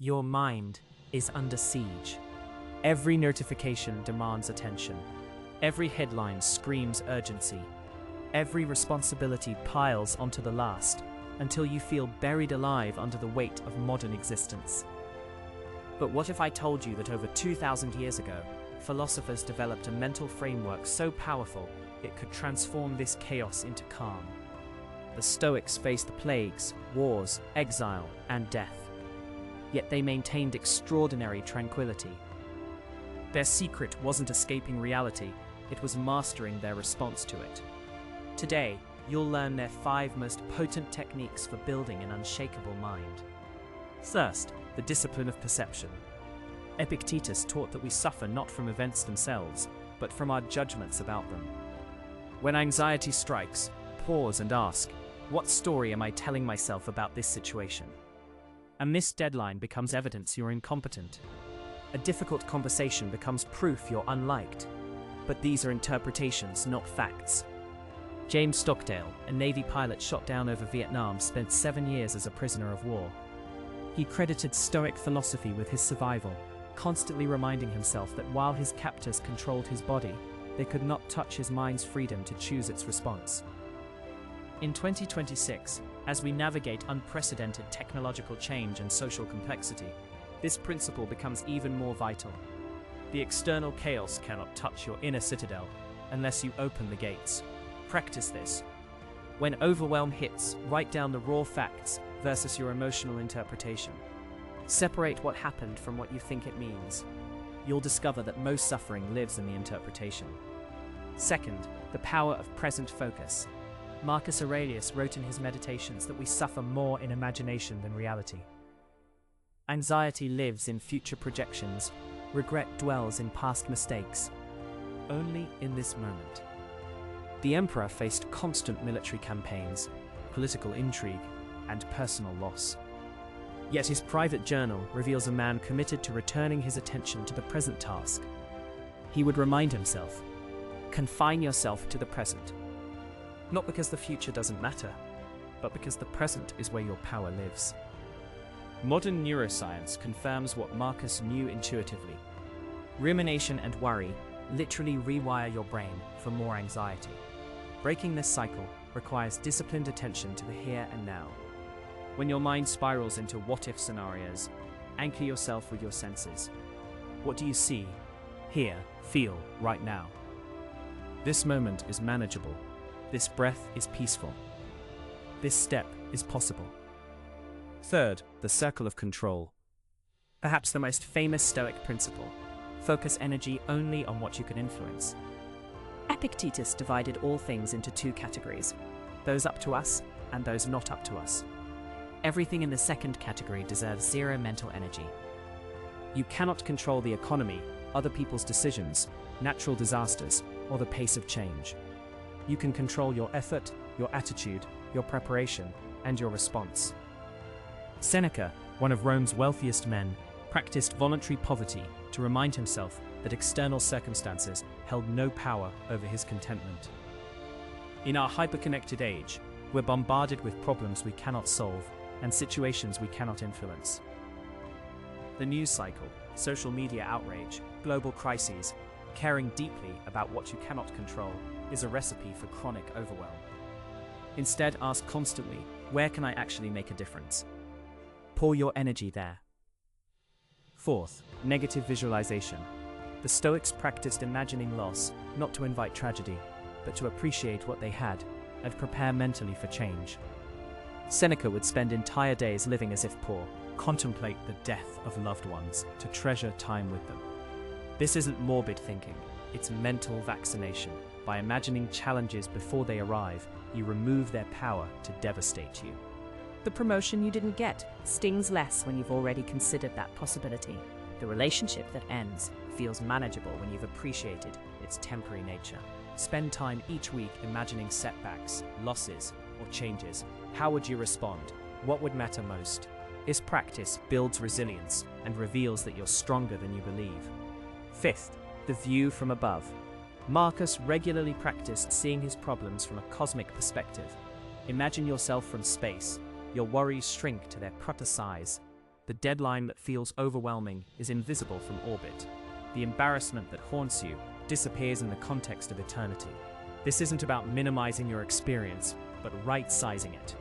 Your mind is under siege. Every notification demands attention. Every headline screams urgency. Every responsibility piles onto the last, until you feel buried alive under the weight of modern existence. But what if I told you that over 2,000 years ago, philosophers developed a mental framework so powerful it could transform this chaos into calm? The Stoics faced plagues, wars, exile, and death. Yet they maintained extraordinary tranquility. Their secret wasn't escaping reality, it was mastering their response to it. Today, you'll learn their 5 most potent techniques for building an unshakable mind. First, the discipline of perception. Epictetus taught that we suffer not from events themselves, but from our judgments about them. When anxiety strikes, pause and ask, what story am I telling myself about this situation? And this deadline becomes evidence you're incompetent. A difficult conversation becomes proof you're unliked. But these are interpretations, not facts. James Stockdale, a Navy pilot shot down over Vietnam, spent 7 years as a prisoner of war. He credited Stoic philosophy with his survival, constantly reminding himself that while his captors controlled his body, they could not touch his mind's freedom to choose its response. In 2026, as we navigate unprecedented technological change and social complexity, this principle becomes even more vital. The external chaos cannot touch your inner citadel unless you open the gates. Practice this. When overwhelm hits, write down the raw facts versus your emotional interpretation. Separate what happened from what you think it means. You'll discover that most suffering lives in the interpretation. Second, the power of present focus. Marcus Aurelius wrote in his Meditations that we suffer more in imagination than reality. Anxiety lives in future projections. Regret dwells in past mistakes. Only in this moment. The emperor faced constant military campaigns, political intrigue, and personal loss. Yet his private journal reveals a man committed to returning his attention to the present task. He would remind himself, confine yourself to the present. Not because the future doesn't matter, but because the present is where your power lives. Modern neuroscience confirms what Marcus knew intuitively. Rumination and worry literally rewire your brain for more anxiety. Breaking this cycle requires disciplined attention to the here and now. When your mind spirals into what-if scenarios, anchor yourself with your senses. What do you see, hear, feel right now? This moment is manageable. This breath is peaceful. This step is possible. Third, the circle of control. Perhaps the most famous Stoic principle: focus energy only on what you can influence. Epictetus divided all things into 2 categories, those up to us and those not up to us. Everything in the second category deserves 0 mental energy. You cannot control the economy, other people's decisions, natural disasters, or the pace of change. You can control your effort, your attitude, your preparation, and your response. Seneca, one of Rome's wealthiest men, practiced voluntary poverty to remind himself that external circumstances held no power over his contentment. In our hyperconnected age, we're bombarded with problems we cannot solve and situations we cannot influence. The news cycle, social media outrage, global crises, caring deeply about what you cannot control is a recipe for chronic overwhelm. Instead, ask constantly, where can I actually make a difference? Pour your energy there. Fourth, negative visualization. The Stoics practiced imagining loss, not to invite tragedy, but to appreciate what they had and prepare mentally for change. Seneca would spend entire days living as if poor, contemplate the death of loved ones, to treasure time with them. This isn't morbid thinking, it's mental vaccination. By imagining challenges before they arrive, you remove their power to devastate you. The promotion you didn't get stings less when you've already considered that possibility. The relationship that ends feels manageable when you've appreciated its temporary nature. Spend time each week imagining setbacks, losses, or changes. How would you respond? What would matter most? This practice builds resilience and reveals that you're stronger than you believe. Fifth, the view from above. Marcus regularly practiced seeing his problems from a cosmic perspective. Imagine yourself from space. Your worries shrink to their proper size. The deadline that feels overwhelming is invisible from orbit. The embarrassment that haunts you disappears in the context of eternity. This isn't about minimizing your experience, but right-sizing it.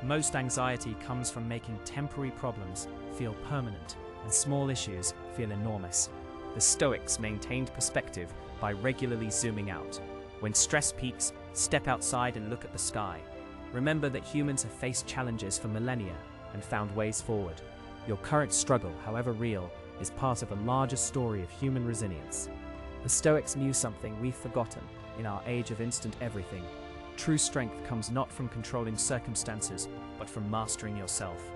Most anxiety comes from making temporary problems feel permanent and small issues feel enormous. The Stoics maintained perspective by regularly zooming out. When stress peaks, step outside and look at the sky. Remember that humans have faced challenges for millennia and found ways forward. Your current struggle, however real, is part of a larger story of human resilience. The Stoics knew something we've forgotten in our age of instant everything. True strength comes not from controlling circumstances, but from mastering yourself.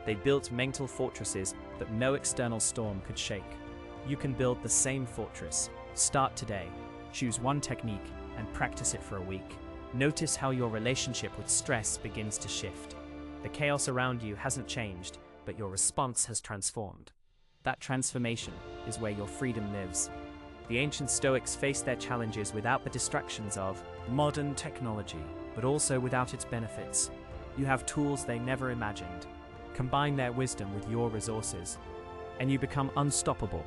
They built mental fortresses that no external storm could shake. You can build the same fortress. Start today. Choose one technique and practice it for a week. Notice how your relationship with stress begins to shift. The chaos around you hasn't changed, but your response has transformed. That transformation is where your freedom lives. The ancient Stoics faced their challenges without the distractions of modern technology, but also without its benefits. You have tools they never imagined. Combine their wisdom with your resources, and you become unstoppable.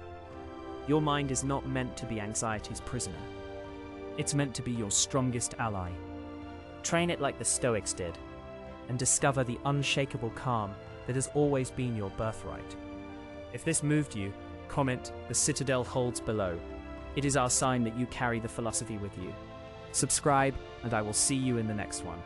Your mind is not meant to be anxiety's prisoner. It's meant to be your strongest ally. Train it like the Stoics did, and discover the unshakable calm that has always been your birthright. If this moved you, comment "The Citadel holds" below. It is our sign that you carry the philosophy with you. Subscribe, and I will see you in the next one.